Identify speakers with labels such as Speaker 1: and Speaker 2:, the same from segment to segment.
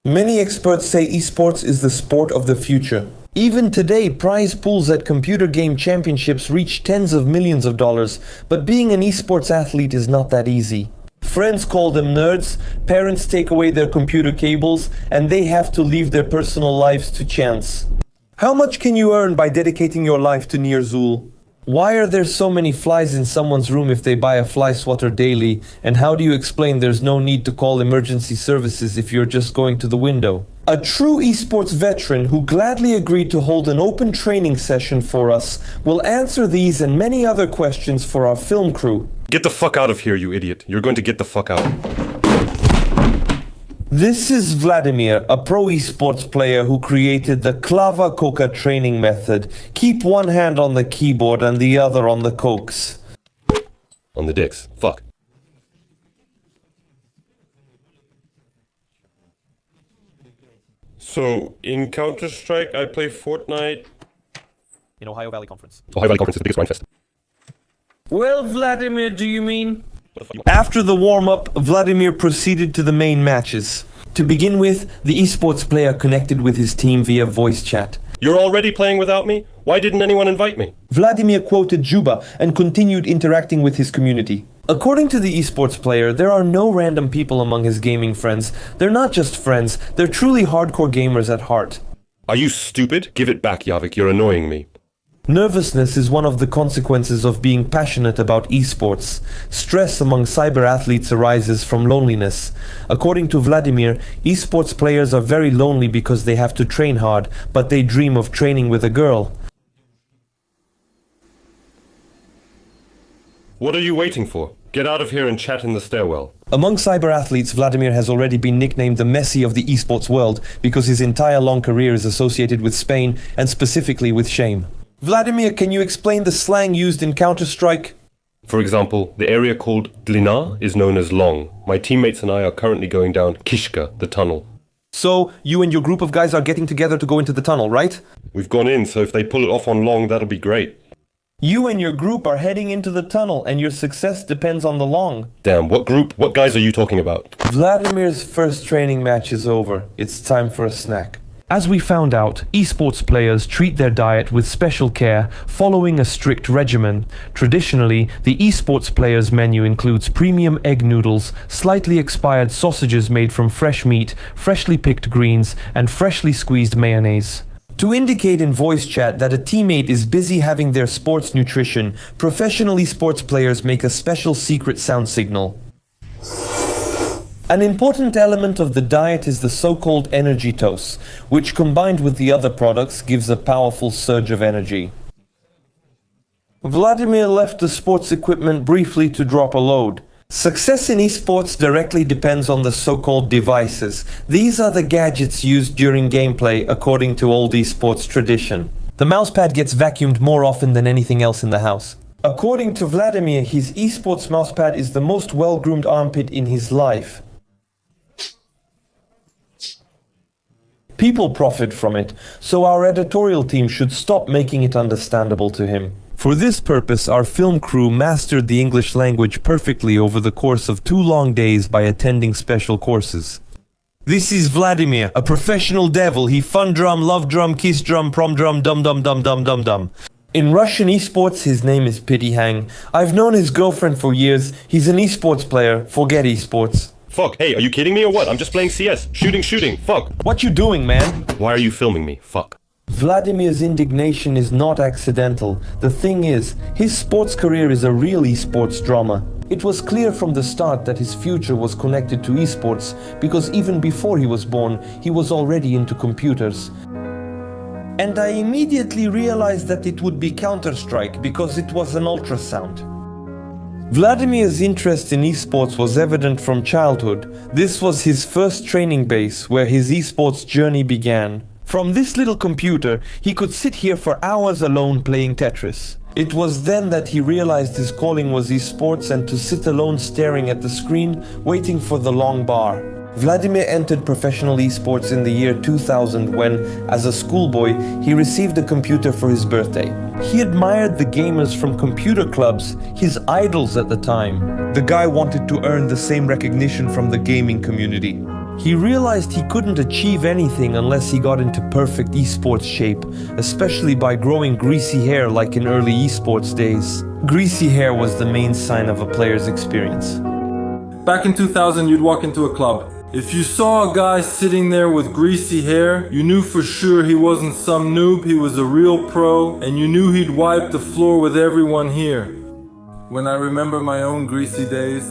Speaker 1: Many experts say esports is the sport of the future. Even today, prize pools at computer game championships reach tens of millions of dollars, but being an esports athlete is not that easy. Friends call them nerds, parents take away their computer cables, and they have to leave their personal lives to chance. How much can you earn by dedicating your life to Near Zool? Why are there so many flies in someone's room if they buy a fly swatter daily? And how do you explain there's no need to call emergency services if you're just going to the window? A true esports veteran who gladly agreed to hold an open training session for us will answer these and many other questions for our film crew.
Speaker 2: Get the fuck out of here, you idiot. You're going to get the fuck out.
Speaker 1: This is Vladimir, a pro esports player who created the Klava Koka training method. Keep one hand on the keyboard and the other on the cokes.
Speaker 2: On the dicks. Fuck. So, in Counter-Strike, I play Fortnite.
Speaker 3: In Ohio Valley Conference.
Speaker 2: Ohio Valley Conference is the biggest grind fest.
Speaker 1: Well, Vladimir, do you mean?
Speaker 2: What the fuck?
Speaker 1: After the warm-up, Vladimir proceeded to the main matches. To begin with, the esports player connected with his team via voice chat.
Speaker 2: You're already playing without me? Why didn't anyone invite me?
Speaker 1: Vladimir quoted Juba and continued interacting with his community. According to the esports player, there are no random people among his gaming friends. They're not just friends, they're truly hardcore gamers at heart.
Speaker 2: Are you stupid? Give it back, Javik. You're annoying me.
Speaker 1: Nervousness is one of the consequences of being passionate about esports. Stress among cyber athletes arises from loneliness. According to Vladimir, esports players are very lonely because they have to train hard, but they dream of training with a girl.
Speaker 2: What are you waiting for? Get out of here and chat in the stairwell.
Speaker 1: Among cyber athletes, Vladimir has already been nicknamed the Messi of the esports world because his entire long career is associated with Spain and specifically with shame. Vladimir, can you explain the slang used in Counter-Strike?
Speaker 2: For example, the area called Glina is known as Long. My teammates and I are currently going down Kishka, the tunnel.
Speaker 1: So, you and your group of guys are getting together to go into the tunnel, right?
Speaker 2: We've gone in, so if they pull it off on Long, that'll be great.
Speaker 1: You and your group are heading into the tunnel, and your success depends on the long.
Speaker 2: Damn, what group? What guys are you talking about?
Speaker 1: Vladimir's first training match is over. It's time for a snack.
Speaker 4: As we found out, esports players treat their diet with special care, following a strict regimen. Traditionally, the esports players' menu includes premium egg noodles, slightly expired sausages made from fresh meat, freshly picked greens, and freshly squeezed mayonnaise.
Speaker 1: To indicate in voice chat that a teammate is busy having their sports nutrition, professional esports players make a special secret sound signal. An important element of the diet is the so-called energy toast, which combined with the other products gives a powerful surge of energy. Vladimir left the sports equipment briefly to drop a load. Success in esports directly depends on the so-called devices. These are the gadgets used during gameplay according to old esports tradition. The mousepad gets vacuumed more often than anything else in the house. According to Vladimir, his esports mousepad is the most well-groomed armpit in his life. People profit from it, so our editorial team should stop making it understandable to him. For this purpose, our film crew mastered the English language perfectly over the course of 2 long days by attending special courses. This is Vladimir, a professional devil. He fun drum, love drum, kiss drum, prom drum, dum dum dum dum dum dum. In Russian esports, his name is Pity Hang. I've known his girlfriend for years. He's an esports player. Forget esports.
Speaker 2: Fuck, hey, are you kidding me or what? I'm just playing CS. Shooting, fuck.
Speaker 1: What you doing, man?
Speaker 2: Why are you filming me? Fuck.
Speaker 1: Vladimir's indignation is not accidental. The thing is, his sports career is a real esports drama. It was clear from the start that his future was connected to esports because even before he was born, he was already into computers. And I immediately realized that it would be Counter-Strike because it was an ultrasound. Vladimir's interest in esports was evident from childhood. This was his first training base where his esports journey began. From this little computer, he could sit here for hours alone playing Tetris. It was then that he realized his calling was esports and to sit alone staring at the screen, waiting for the long bar. Vladimir entered professional esports in the year 2000 when, as a schoolboy, he received a computer for his birthday. He admired the gamers from computer clubs, his idols at the time. The guy wanted to earn the same recognition from the gaming community. He realized he couldn't achieve anything unless he got into perfect esports shape, especially by growing greasy hair like in early esports days. Greasy hair was the main sign of a player's experience.
Speaker 5: Back in 2000, you'd walk into a club. If you saw a guy sitting there with greasy hair, you knew for sure he wasn't some noob, he was a real pro, and you knew he'd wipe the floor with everyone here. When I remember my own greasy days,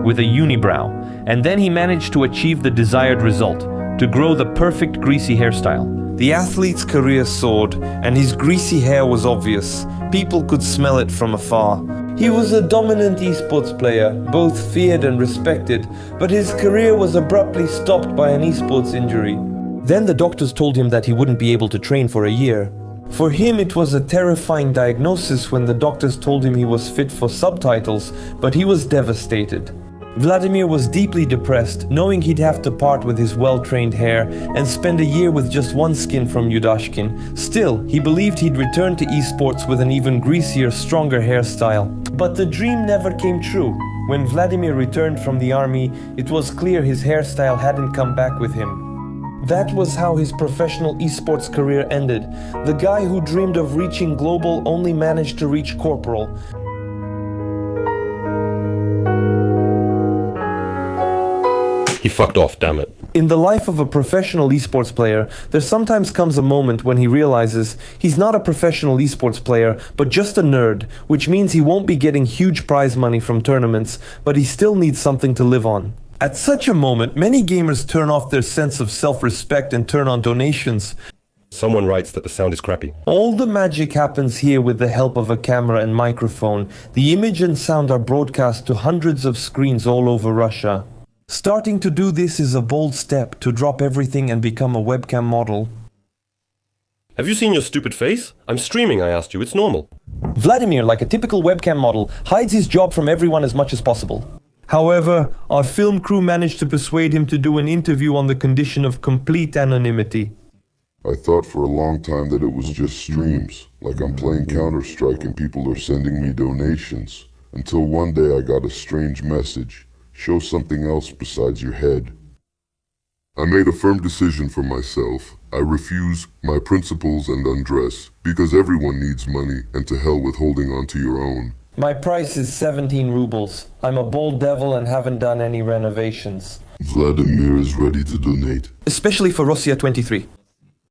Speaker 4: with a unibrow, and then he managed to achieve the desired result, to grow the perfect greasy hairstyle.
Speaker 1: The athlete's career soared, and his greasy hair was obvious. People could smell it from afar. He was a dominant esports player, both feared and respected, but his career was abruptly stopped by an esports injury. Then the doctors told him that he wouldn't be able to train for a year. For him, it was a terrifying diagnosis when the doctors told him he was fit for subtitles, but he was devastated. Vladimir was deeply depressed, knowing he'd have to part with his well-trained hair and spend a year with just one skin from Yudashkin. Still, he believed he'd return to esports with an even greasier, stronger hairstyle. But the dream never came true. When Vladimir returned from the army, it was clear his hairstyle hadn't come back with him. That was how his professional esports career ended. The guy who dreamed of reaching global only managed to reach corporal.
Speaker 2: He fucked off, damn it.
Speaker 1: In the life of a professional esports player, there sometimes comes a moment when he realizes he's not a professional esports player, but just a nerd, which means he won't be getting huge prize money from tournaments, but he still needs something to live on. At such a moment, many gamers turn off their sense of self-respect and turn on donations.
Speaker 2: Someone writes that the sound is crappy.
Speaker 1: All the magic happens here with the help of a camera and microphone. The image and sound are broadcast to hundreds of screens all over Russia. Starting to do this is a bold step to drop everything and become a webcam model.
Speaker 2: Have you seen your stupid face? I'm streaming, I asked you. It's normal.
Speaker 1: Vladimir, like a typical webcam model, hides his job from everyone as much as possible. However, our film crew managed to persuade him to do an interview on the condition of complete anonymity.
Speaker 6: I thought for a long time that it was just streams, like I'm playing Counter-Strike and people are sending me donations. Until one day I got a strange message. Show something else besides your head. I made a firm decision for myself. I refuse my principles and undress, because everyone needs money, and to hell with holding on to your own.
Speaker 1: My price is 17 rubles. I'm a bold devil and haven't done any renovations.
Speaker 6: Vladimir is ready to donate.
Speaker 1: Especially for Russia 23.